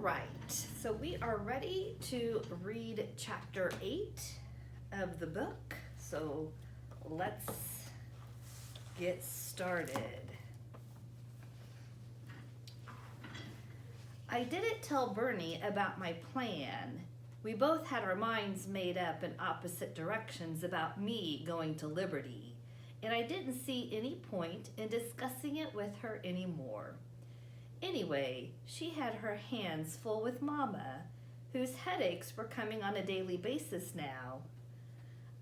right, so we are ready to read chapter 8 of the book. So let's get started. I didn't tell Bernie about my plan. We both had our minds made up in opposite directions about me going to Liberty, and I didn't see any point in discussing it with her anymore. Anyway, she had her hands full with Mama, whose headaches were coming on a daily basis now.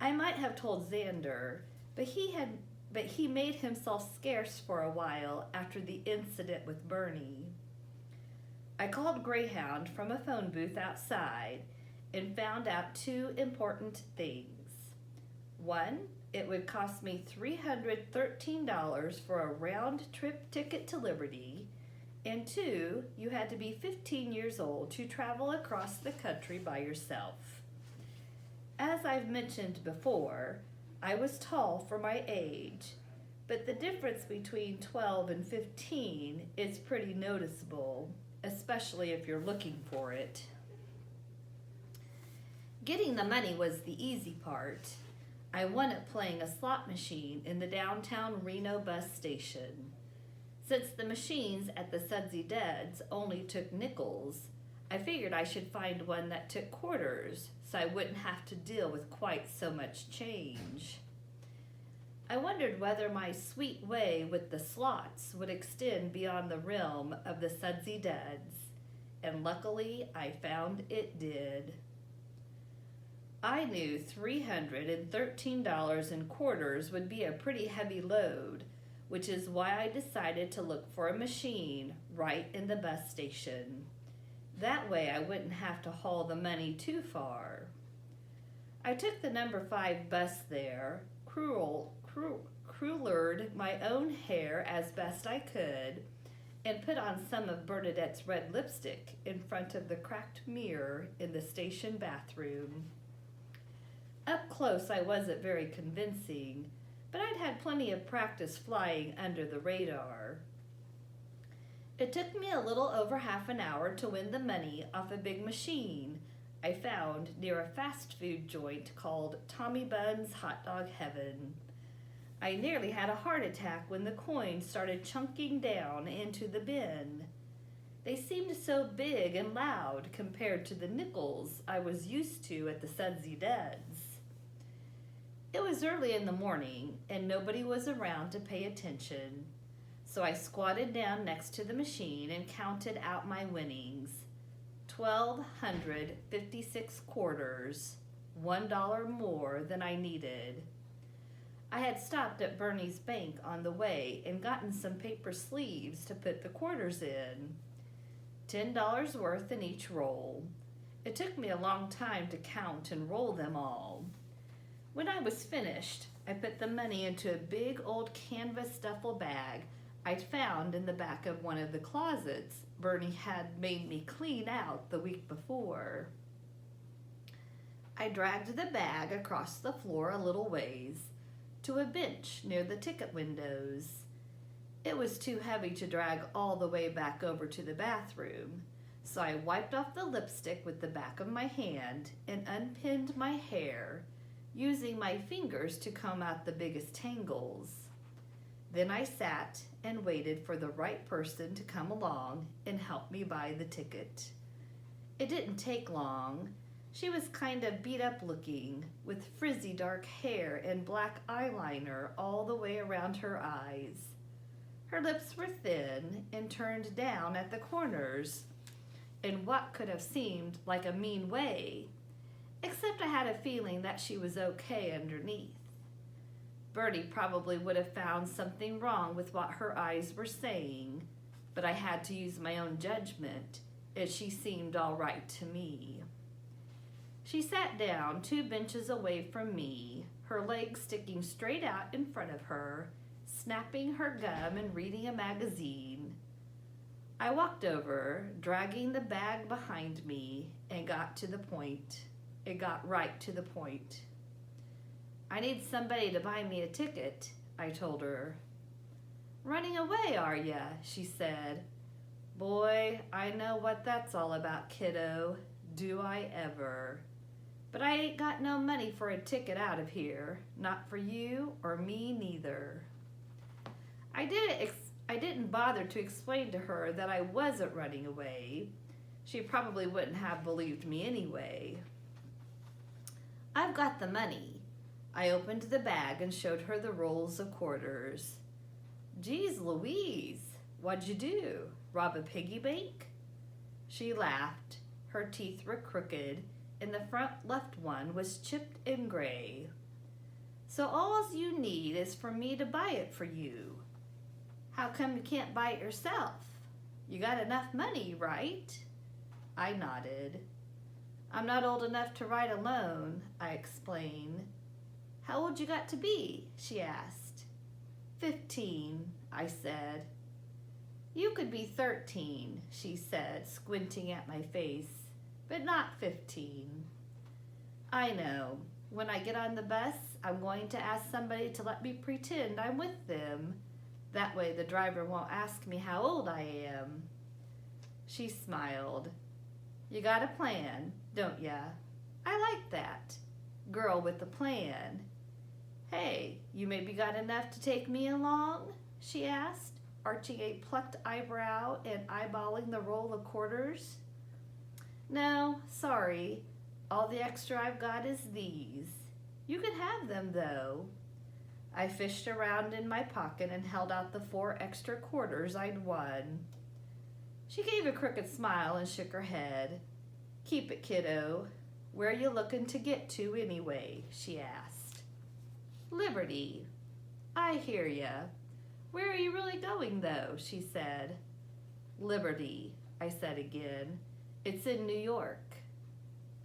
I might have told Xander, but he made himself scarce for a while after the incident with Bernie. I called Greyhound from a phone booth outside and found out two important things. One, it would cost me $313 for a round-trip ticket to Liberty, and two, you had to be 15 years old to travel across the country by yourself. As I've mentioned before, I was tall for my age, but the difference between 12 and 15 is pretty noticeable, especially if you're looking for it. Getting the money was the easy part. I won it playing a slot machine in the downtown Reno bus station. Since the machines at the Sudsy Deads only took nickels, I figured I should find one that took quarters so I wouldn't have to deal with quite so much change. I wondered whether my sweet way with the slots would extend beyond the realm of the Sudsy Deads, and luckily I found it did. I knew $313 in quarters would be a pretty heavy load, which is why I decided to look for a machine right in the bus station. That way I wouldn't have to haul the money too far. I took the number 5 bus there, crulered my own hair as best I could, and put on some of Bernadette's red lipstick in front of the cracked mirror in the station bathroom. Up close I wasn't very convincing, but I'd had plenty of practice flying under the radar. It took me a little over half an hour to win the money off a big machine I found near a fast food joint called Tommy Bunn's Hot Dog Heaven. I nearly had a heart attack when the coins started chunking down into the bin. They seemed so big and loud compared to the nickels I was used to at the Sudsy Deads. It was early in the morning, and nobody was around to pay attention, so I squatted down next to the machine and counted out my winnings. 1,256 quarters, $1 more than I needed. I had stopped at Bernie's bank on the way and gotten some paper sleeves to put the quarters in. $10 worth in each roll. It took me a long time to count and roll them all. When I was finished, I put the money into a big old canvas duffel bag I'd found in the back of one of the closets Bernie had made me clean out the week before. I dragged the bag across the floor a little ways to a bench near the ticket windows. It was too heavy to drag all the way back over to the bathroom, so I wiped off the lipstick with the back of my hand and unpinned my hair, using my fingers to comb out the biggest tangles. Then I sat and waited for the right person to come along and help me buy the ticket. It didn't take long. She was kind of beat up looking, with frizzy dark hair and black eyeliner all the way around her eyes. Her lips were thin and turned down at the corners, in what could have seemed like a mean way, except I had a feeling that she was okay underneath. Bertie probably would have found something wrong with what her eyes were saying, but I had to use my own judgment, as she seemed all right to me. She sat down 2 benches away from me, her legs sticking straight out in front of her, snapping her gum and reading a magazine. I walked over, dragging the bag behind me, and got to the point. It got right to the point. I need somebody to buy me a ticket, I told her. Running away, are ya? She said. Boy, I know what that's all about, kiddo. Do I ever? But I ain't got no money for a ticket out of here. Not for you or me neither. I didn't bother to explain to her that I wasn't running away. She probably wouldn't have believed me anyway. I've got the money. I opened the bag and showed her the rolls of quarters. Geez Louise, what'd you do? Rob a piggy bank? She laughed. Her teeth were crooked, and the front left one was chipped and gray. So all you need is for me to buy it for you. How come you can't buy it yourself? You got enough money, right? I nodded. I'm not old enough to ride alone, I explained. How old you got to be? She asked. 15, I said. You could be 13, she said, squinting at my face, but not 15. I know. When I get on the bus, I'm going to ask somebody to let me pretend I'm with them. That way the driver won't ask me how old I am. She smiled. You got a plan, don't ya? I like that. Girl with a plan. Hey, you maybe got enough to take me along? She asked, arching a plucked eyebrow and eyeballing the roll of quarters. No, sorry. All the extra I've got is these. You can have them, though. I fished around in my pocket and held out the 4 extra quarters I'd won. She gave a crooked smile and shook her head. Keep it, kiddo. Where you looking to get to anyway? She asked. Liberty. I hear ya. Where are you really going, though? She said. Liberty, I said again. It's in New York.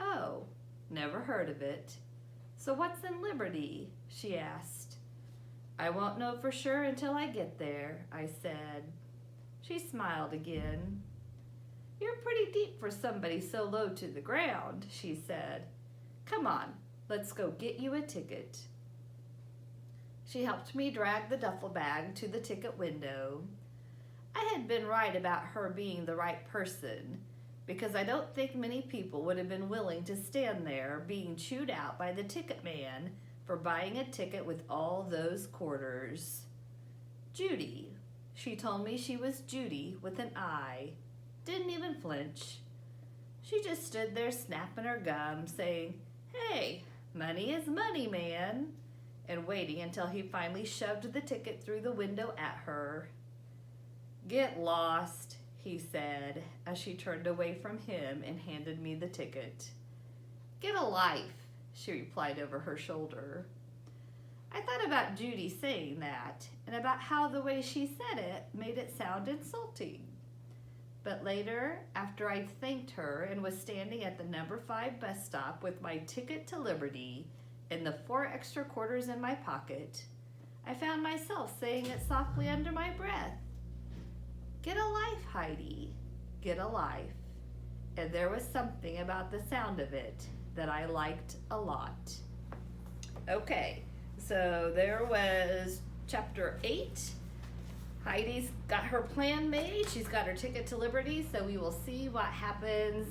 Oh, never heard of it. So what's in Liberty? She asked. I won't know for sure until I get there, I said. She smiled again. You're pretty deep for somebody so low to the ground, she said. Come on, let's go get you a ticket. She helped me drag the duffel bag to the ticket window. I had been right about her being the right person, because I don't think many people would have been willing to stand there being chewed out by the ticket man for buying a ticket with all those quarters. Judy. She told me she was Judy with an I. Didn't even flinch. She just stood there snapping her gum, saying, Hey, money is money, man, and waiting until he finally shoved the ticket through the window at her. Get lost, he said, as she turned away from him and handed me the ticket. Get a life, she replied over her shoulder. I thought about Judy saying that, and about how the way she said it made it sound insulting. But later, after I'd thanked her and was standing at the number 5 bus stop with my ticket to Liberty and the 4 extra quarters in my pocket, I found myself saying it softly under my breath. Get a life, Heidi. Get a life. And there was something about the sound of it that I liked a lot. Okay, so there was chapter 8. Heidi's got her plan made. She's got her ticket to Liberty, so we will see what happens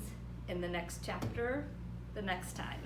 in the next chapter the next time.